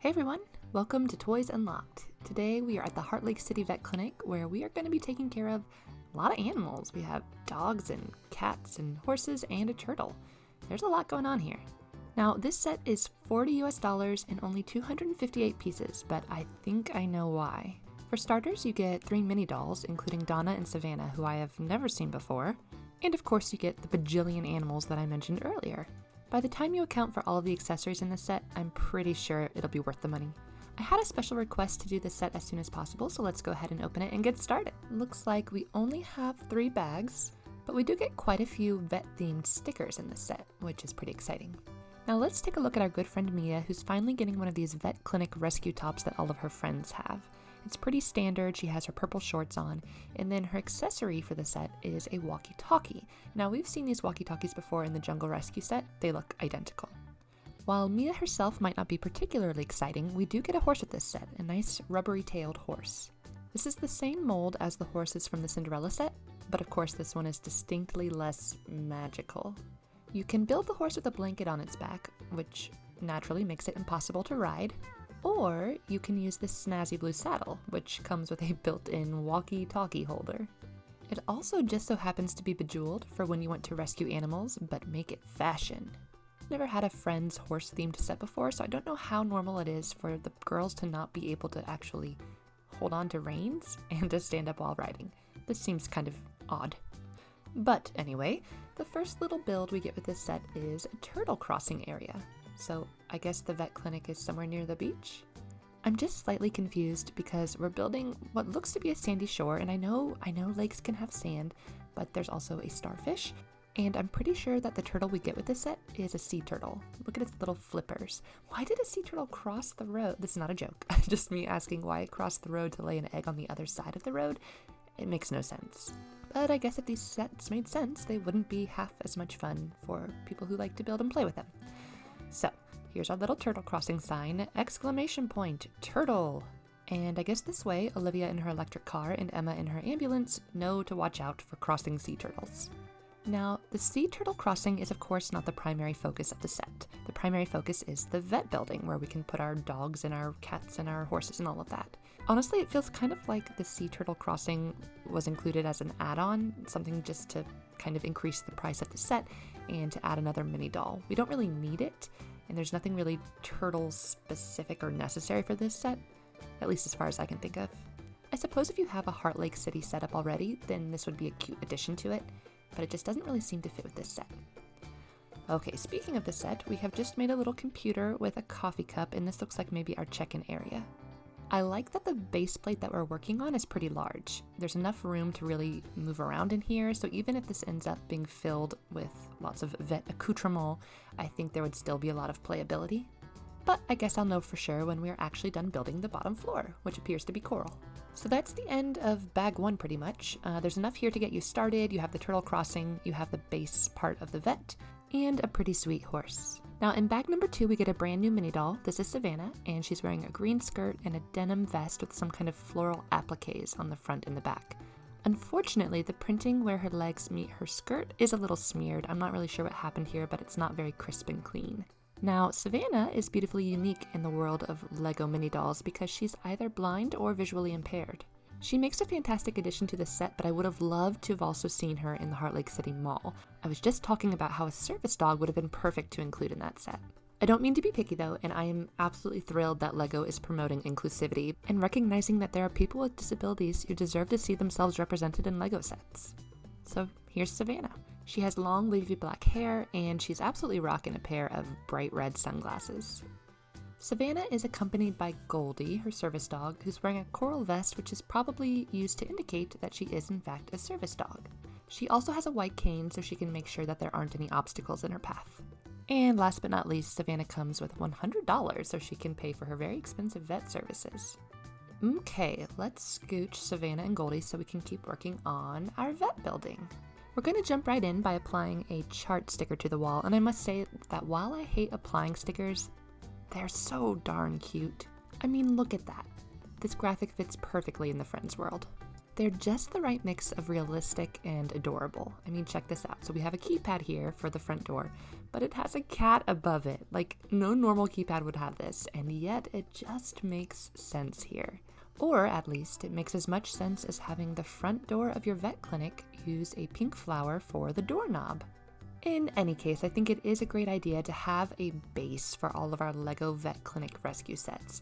Hey everyone, welcome to Toys Unlocked. Today we are at the Heartlake City Vet Clinic where we are going to be taking care of a lot of animals. We have dogs and cats and horses and a turtle. There's a lot going on here. Now this set is $40 US and only 258 pieces, but I think I know why. For starters, you get 3 mini dolls, including Donna and Savannah, who I have never seen before. And of course you get the bajillion animals that I mentioned earlier. By the time you account for all of the accessories in this set, I'm pretty sure it'll be worth the money. I had a special request to do this set as soon as possible, so let's go ahead and open it and get started. Looks like we only have 3 bags, but we do get quite a few vet-themed stickers in this set, which is pretty exciting. Now let's take a look at our good friend Mia, who's finally getting one of these vet clinic rescue tops that all of her friends have. It's pretty standard. She has her purple shorts on, and then her accessory for the set is a walkie-talkie. Now we've seen these walkie-talkies before in the Jungle Rescue set. They look identical. While Mia herself might not be particularly exciting, we do get a horse with this set, a nice rubbery-tailed horse. This is the same mold as the horses from the Cinderella set, but of course this one is distinctly less magical. You can build the horse with a blanket on its back, which naturally makes it impossible to ride. Or you can use this snazzy blue saddle, which comes with a built-in walkie-talkie holder. It also just so happens to be bejeweled for when you want to rescue animals, but make it fashion. I've never had a friend's horse-themed set before, so I don't know how normal it is for the girls to not be able to actually hold on to reins and to stand up while riding. This seems kind of odd. But anyway, the first little build we get with this set is a turtle crossing area. So I guess the vet clinic is somewhere near the beach? I'm just slightly confused because we're building what looks to be a sandy shore, and I know lakes can have sand, but there's also a starfish, and I'm pretty sure that the turtle we get with this set is a sea turtle. Look at its little flippers. Why did a sea turtle cross the road? This is not a joke. Just me asking why it crossed the road to lay an egg on the other side of the road. It makes no sense. But I guess if these sets made sense, they wouldn't be half as much fun for people who like to build and play with them. So, here's our little turtle crossing sign, ! Turtle! And I guess this way, Olivia in her electric car and Emma in her ambulance know to watch out for crossing sea turtles. Now, the sea turtle crossing is of course not the primary focus of the set. The primary focus is the vet building, where we can put our dogs and our cats and our horses and all of that. Honestly, it feels kind of like the sea turtle crossing was included as an add-on, something just to kind of increase the price of the set and to add another mini doll. We don't really need it, and there's nothing really turtle specific or necessary for this set, at least as far as I can think of. I suppose if you have a Heartlake City setup already, then this would be a cute addition to it, but it just doesn't really seem to fit with this set. Okay, speaking of the set, we have just made a little computer with a coffee cup, and this looks like maybe our check-in area. I like that the base plate that we're working on is pretty large. There's enough room to really move around in here, so even if this ends up being filled with lots of vet accoutrement, I think there would still be a lot of playability. But I guess I'll know for sure when we're actually done building the bottom floor, which appears to be coral. So that's the end of bag 1 pretty much. There's enough here to get you started. You have the turtle crossing, you have the base part of the vet, and a pretty sweet horse. Now in bag number 2, we get a brand new mini doll. This is Savannah, and she's wearing a green skirt and a denim vest with some kind of floral appliques on the front and the back. Unfortunately, the printing where her legs meet her skirt is a little smeared. I'm not really sure what happened here, but it's not very crisp and clean. Now, Savannah is beautifully unique in the world of Lego mini dolls because she's either blind or visually impaired. She makes a fantastic addition to the set, but I would have loved to have also seen her in the Heartlake City Mall. I was just talking about how a service dog would have been perfect to include in that set. I don't mean to be picky though, and I am absolutely thrilled that Lego is promoting inclusivity and recognizing that there are people with disabilities who deserve to see themselves represented in Lego sets. So here's Savannah. She has long wavy black hair, and she's absolutely rocking a pair of bright red sunglasses. Savannah is accompanied by Goldie, her service dog, who's wearing a coral vest, which is probably used to indicate that she is in fact a service dog. She also has a white cane so she can make sure that there aren't any obstacles in her path. And last but not least, Savannah comes with $100 so she can pay for her very expensive vet services. Okay, let's scooch Savannah and Goldie so we can keep working on our vet building. We're going to jump right in by applying a chart sticker to the wall, and I must say that while I hate applying stickers, they're so darn cute. I mean, look at that. This graphic fits perfectly in the Friends world. They're just the right mix of realistic and adorable. I mean, check this out. So we have a keypad here for the front door, but it has a cat above it. Like, no normal keypad would have this, and yet it just makes sense here. Or at least it makes as much sense as having the front door of your vet clinic use a pink flower for the doorknob. In any case, I think it is a great idea to have a base for all of our LEGO Vet Clinic rescue sets.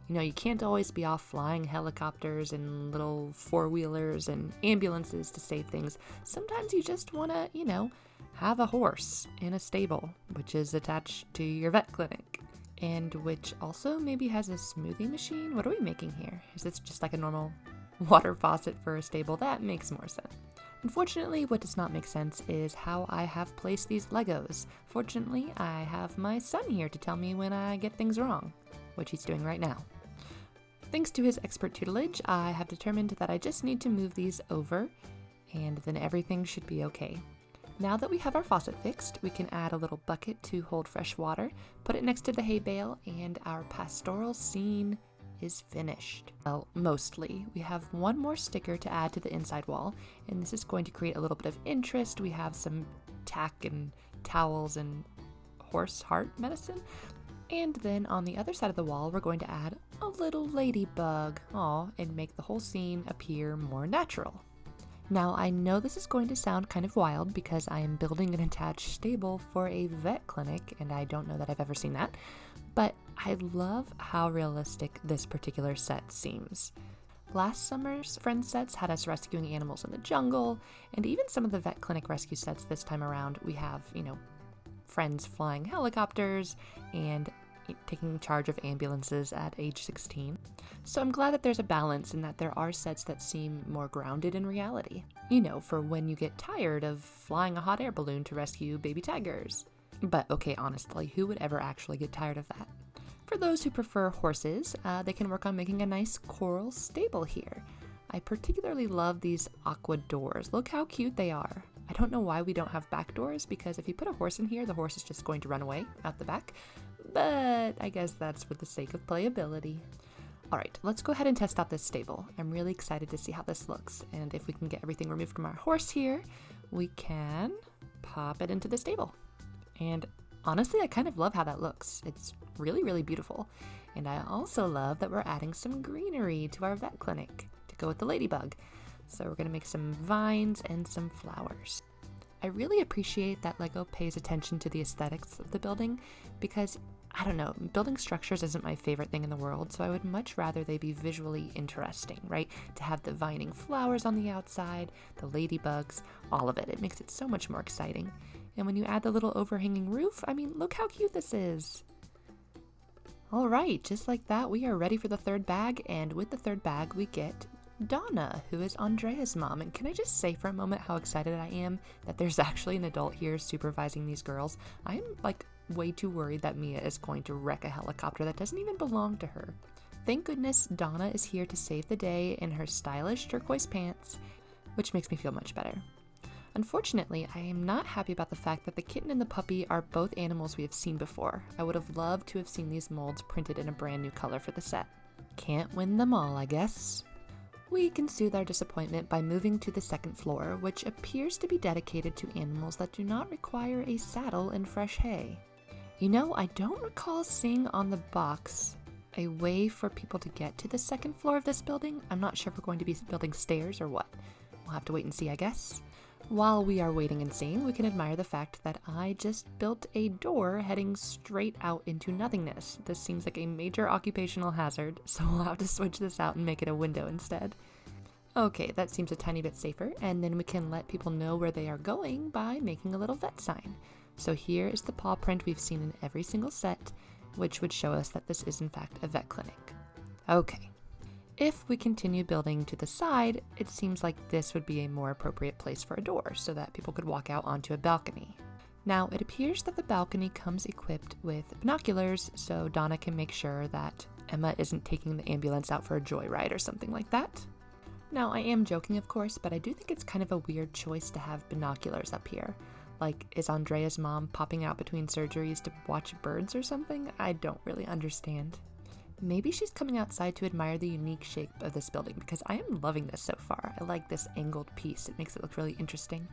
You know, you can't always be off flying helicopters and little four-wheelers and ambulances to save things. Sometimes you just want to, have a horse in a stable, which is attached to your vet clinic, and which also maybe has a smoothie machine. What are we making here? Is this just like a normal water faucet for a stable? That makes more sense. Unfortunately, what does not make sense is how I have placed these Legos. Fortunately, I have my son here to tell me when I get things wrong, which he's doing right now. Thanks to his expert tutelage, I have determined that I just need to move these over, and then everything should be okay. Now that we have our faucet fixed, we can add a little bucket to hold fresh water, put it next to the hay bale, and our pastoral scene is finished. Well, mostly. We have one more sticker to add to the inside wall, and this is going to create a little bit of interest. We have some tack and towels and horse heart medicine. And then on the other side of the wall, we're going to add a little ladybug, and make the whole scene appear more natural. Now, I know this is going to sound kind of wild because I am building an attached stable for a vet clinic, and I don't know that I've ever seen that, but I love how realistic this particular set seems. Last summer's Friends sets had us rescuing animals in the jungle, and even some of the vet clinic rescue sets this time around, we have, friends flying helicopters and taking charge of ambulances at age 16. So I'm glad that there's a balance and that there are sets that seem more grounded in reality. For when you get tired of flying a hot air balloon to rescue baby tigers. But okay, honestly, who would ever actually get tired of that? For those who prefer horses, they can work on making a nice coral stable here. I particularly love these aqua doors. Look how cute they are. I don't know why we don't have back doors, because if you put a horse in here, the horse is just going to run away out the back. But I guess that's for the sake of playability. All right, let's go ahead and test out this stable. I'm really excited to see how this looks. And if we can get everything removed from our horse here, we can pop it into the stable. And honestly, I kind of love how that looks. It's really, really beautiful. And I also love that we're adding some greenery to our vet clinic to go with the ladybug. So we're gonna make some vines and some flowers. I really appreciate that LEGO pays attention to the aesthetics of the building because, I don't know, building structures isn't my favorite thing in the world, so I would much rather they be visually interesting, right? To have the vining flowers on the outside, the ladybugs, all of it. It makes it so much more exciting. And when you add the little overhanging roof, I mean, look how cute this is. All right, just like that, we are ready for the third bag, and with the third bag, we get Donna, who is Andrea's mom. And can I just say for a moment how excited I am that there's actually an adult here supervising these girls? I'm way too worried that Mia is going to wreck a helicopter that doesn't even belong to her. Thank goodness Donna is here to save the day in her stylish turquoise pants, which makes me feel much better. Unfortunately, I am not happy about the fact that the kitten and the puppy are both animals we have seen before. I would have loved to have seen these molds printed in a brand new color for the set. Can't win them all, I guess. We can soothe our disappointment by moving to the second floor, which appears to be dedicated to animals that do not require a saddle and fresh hay. I don't recall seeing on the box a way for people to get to the second floor of this building. I'm not sure if we're going to be building stairs or what. We'll have to wait and see, I guess. While we are waiting and seeing, we can admire the fact that I just built a door heading straight out into nothingness. This seems like a major occupational hazard, so we'll have to switch this out and make it a window instead. Okay, that seems a tiny bit safer, and then we can let people know where they are going by making a little vet sign. So here is the paw print we've seen in every single set, which would show us that this is in fact a vet clinic. Okay. If we continue building to the side, it seems like this would be a more appropriate place for a door so that people could walk out onto a balcony. Now, it appears that the balcony comes equipped with binoculars so Donna can make sure that Emma isn't taking the ambulance out for a joyride or something like that. Now, I am joking, of course, but I do think it's kind of a weird choice to have binoculars up here. Is Andrea's mom popping out between surgeries to watch birds or something? I don't really understand. Maybe she's coming outside to admire the unique shape of this building because I am loving this so far. I like this angled piece. It makes it look really interesting.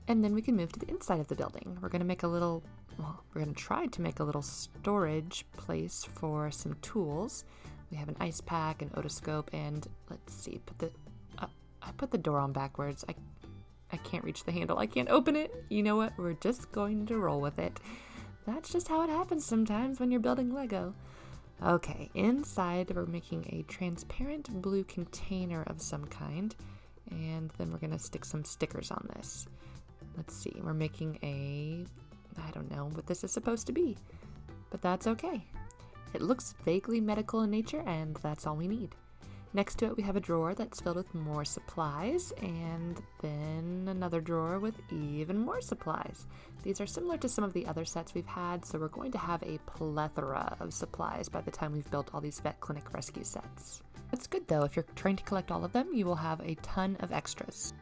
And then we can move to the inside of the building. We're going to try to make a little storage place for some tools. We have an ice pack, an otoscope, and let's see, I put the door on backwards. I can't reach the handle. I can't open it. You know what? We're just going to roll with it. That's just how it happens sometimes when you're building Lego. Okay, inside we're making a transparent blue container of some kind, and then we're going to stick some stickers on this. Let's see, we're making I don't know what this is supposed to be, but that's okay. It looks vaguely medical in nature, and that's all we need. Next to it, we have a drawer that's filled with more supplies, and then another drawer with even more supplies. These are similar to some of the other sets we've had, so we're going to have a plethora of supplies by the time we've built all these vet clinic rescue sets. That's good though. If you're trying to collect all of them, you will have a ton of extras.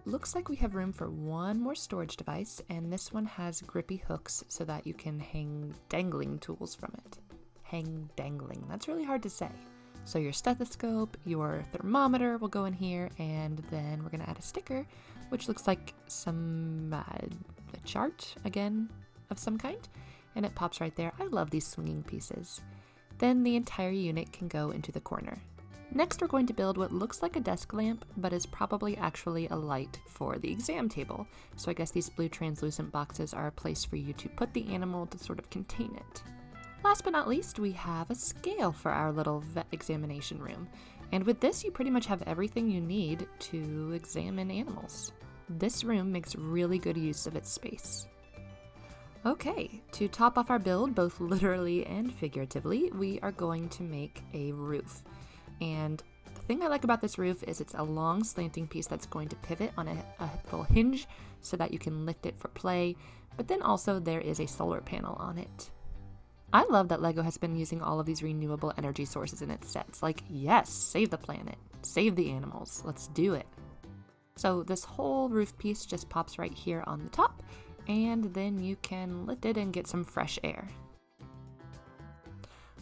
Looks like we have room for one more storage device, and this one has grippy hooks so that you can hang dangling tools from it. Hang dangling, that's really hard to say. So your stethoscope, your thermometer will go in here, and then we're going to add a sticker, which looks like a chart, again, of some kind, and it pops right there. I love these swinging pieces. Then the entire unit can go into the corner. Next, we're going to build what looks like a desk lamp, but is probably actually a light for the exam table. So I guess these blue translucent boxes are a place for you to put the animal to sort of contain it. Last but not least, we have a scale for our little vet examination room. And with this, you pretty much have everything you need to examine animals. This room makes really good use of its space. Okay, to top off our build, both literally and figuratively, we are going to make a roof. And the thing I like about this roof is it's a long slanting piece that's going to pivot on a little hinge so that you can lift it for play, but then also there is a solar panel on it. I love that LEGO has been using all of these renewable energy sources in its sets. Like, yes, save the planet, save the animals, let's do it. So this whole roof piece just pops right here on the top, and then you can lift it and get some fresh air.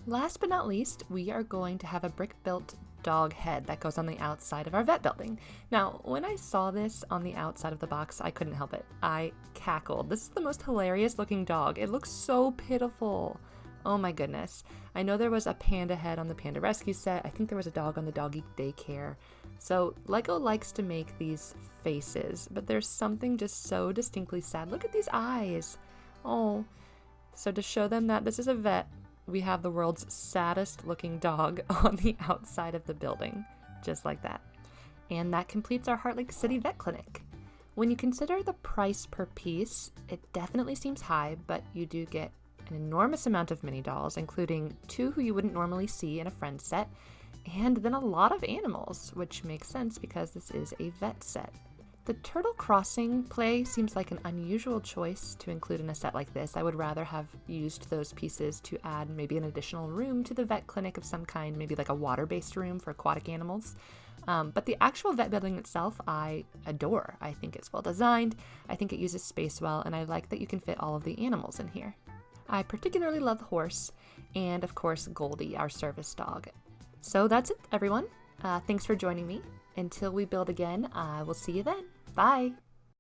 Last but not least, we are going to have a brick-built dog head that goes on the outside of our vet building. Now, when I saw this on the outside of the box, I couldn't help it. I cackled. This is the most hilarious looking dog. It looks so pitiful. Oh my goodness. I know there was a panda head on the Panda Rescue set. I think there was a dog on the Doggy Daycare. So LEGO likes to make these faces, but there's something just so distinctly sad. Look at these eyes. Oh, so to show them that this is a vet, we have the world's saddest looking dog on the outside of the building, just like that. And that completes our Heartlake City Vet Clinic. When you consider the price per piece, it definitely seems high, but you do get an enormous amount of mini dolls, including 2 who you wouldn't normally see in a friend set, and then a lot of animals, which makes sense because this is a vet set. The turtle crossing play seems like an unusual choice to include in a set like this. I would rather have used those pieces to add maybe an additional room to the vet clinic of some kind, maybe like a water-based room for aquatic animals. But the actual vet building itself, I adore. I think it's well designed, I think it uses space well, and I like that you can fit all of the animals in here. I particularly love the horse, and of course Goldie, our service dog. So that's it, everyone. Thanks for joining me. Until we build again, I will see you then. Bye!